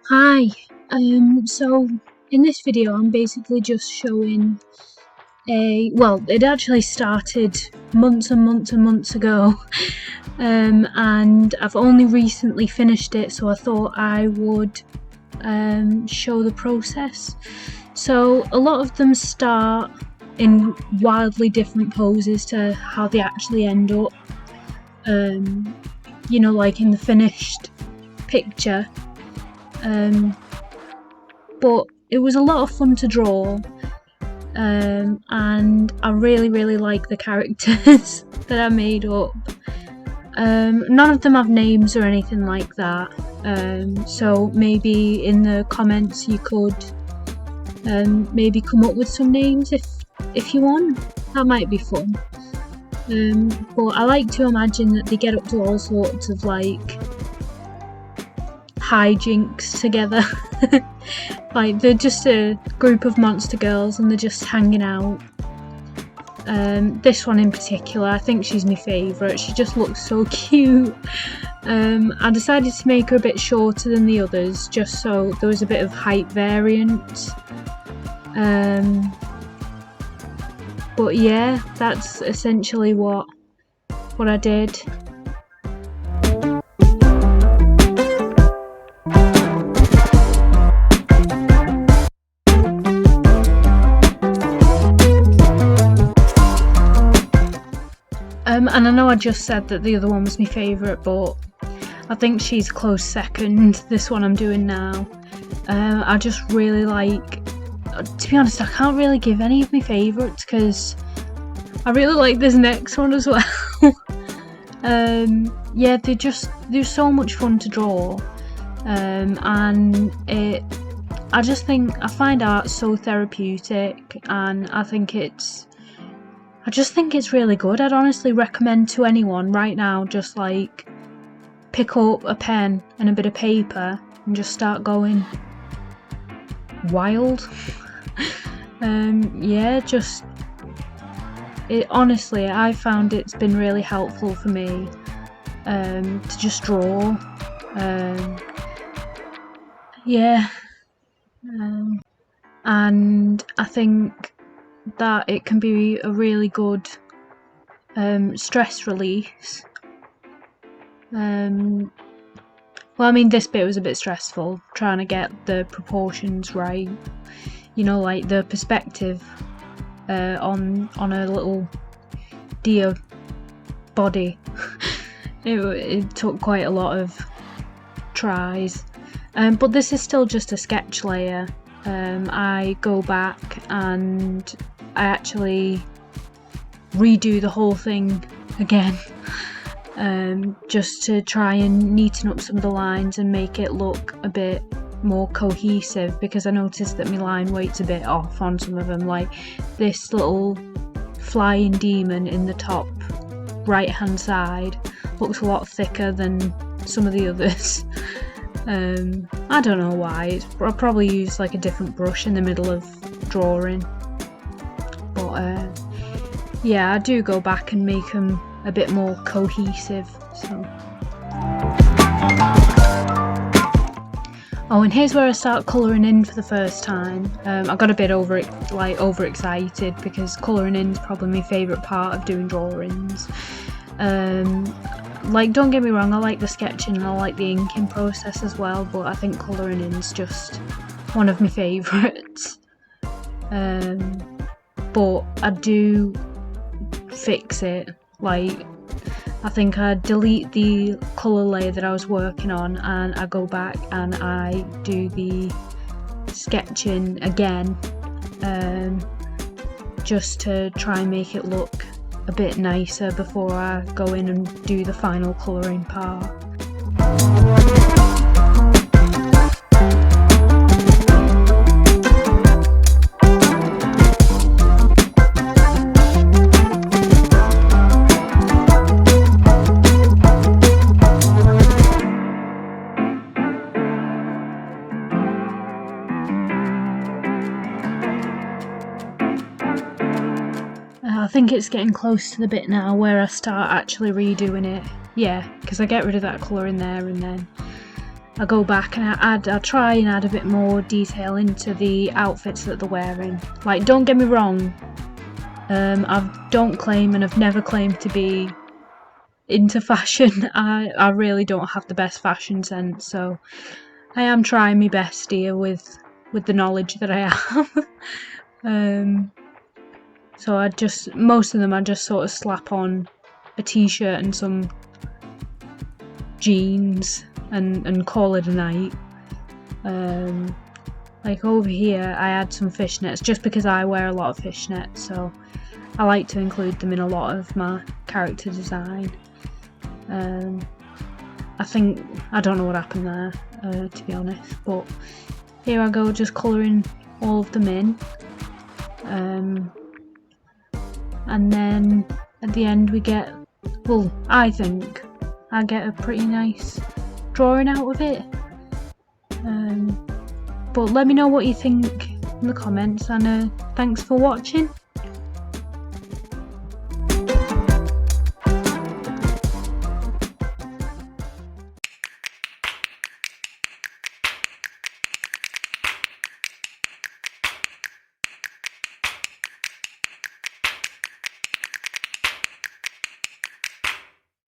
Hi, so in this video I'm basically just showing it actually started months and months and months ago, and I've only recently finished it, so I thought I would show the process. So a lot of them start in wildly different poses to how they actually end up, like in the finished picture. But it was a lot of fun to draw, and I really like the characters that I made up. None of them have names or anything like that, so maybe in the comments you could maybe come up with some names if you want. That might be fun. But I like to imagine that they get up to all sorts of like hijinks together. Like they're just a group of monster girls and they're just hanging out. This one in particular, I think she's my favourite. She just looks so cute. I decided to make her a bit shorter than the others just so there was a bit of height variance. But yeah, that's essentially what I did. And I know I just said that the other one was my favourite, but I think she's a close second, this one I'm doing now. I just really like, to be honest, I can't really give any of my favourites because I really like this next one as well. Yeah, they're so much fun to draw, and I find art so therapeutic, and I just think it's really good. I'd honestly recommend to anyone right now, just like pick up a pen and a bit of paper and just start going wild. Yeah, honestly, I found it's been really helpful for me to just draw. Yeah, and I think that it can be a really good stress release. Well, I mean, this bit was a bit stressful, trying to get the proportions right, like the perspective on a little deer body. It took quite a lot of tries, but this is still just a sketch layer. I go back and I actually redo the whole thing again, just to try and neaten up some of the lines and make it look a bit more cohesive, because I noticed that my line weight's a bit off on some of them. Like this little flying demon in the top right hand side looks a lot thicker than some of the others. I don't know why. I'll probably use like a different brush in the middle of drawing, but yeah, I do go back and make them a bit more cohesive. So, oh, and here's where I start colouring in for the first time. I got a bit overexcited because colouring in is probably my favourite part of doing drawings. Like, don't get me wrong, I like the sketching and I like the inking process as well, but I think colouring in is just one of my favourites. But I do fix it. Like, I think I delete the colour layer that I was working on and I go back and I do the sketching again, just to try and make it look a bit nicer before I go in and do the final colouring part. I think it's getting close to the bit now where I start actually redoing it. Yeah, because I get rid of that colour in there and then I go back and I try and add a bit more detail into the outfits that they're wearing. Like, don't get me wrong, I don't claim and I've never claimed to be into fashion. I really don't have the best fashion sense, so I am trying my best here with the knowledge that I have. So most of them I just sort of slap on a t-shirt and some jeans and call it a night. Like over here I add some fishnets just because I wear a lot of fishnets, so I like to include them in a lot of my character design. I don't know what happened there, to be honest, but here I go, just colouring all of them in. And then at the end we get, well, I think I get a pretty nice drawing out of it. But let me know what you think in the comments, and thanks for watching.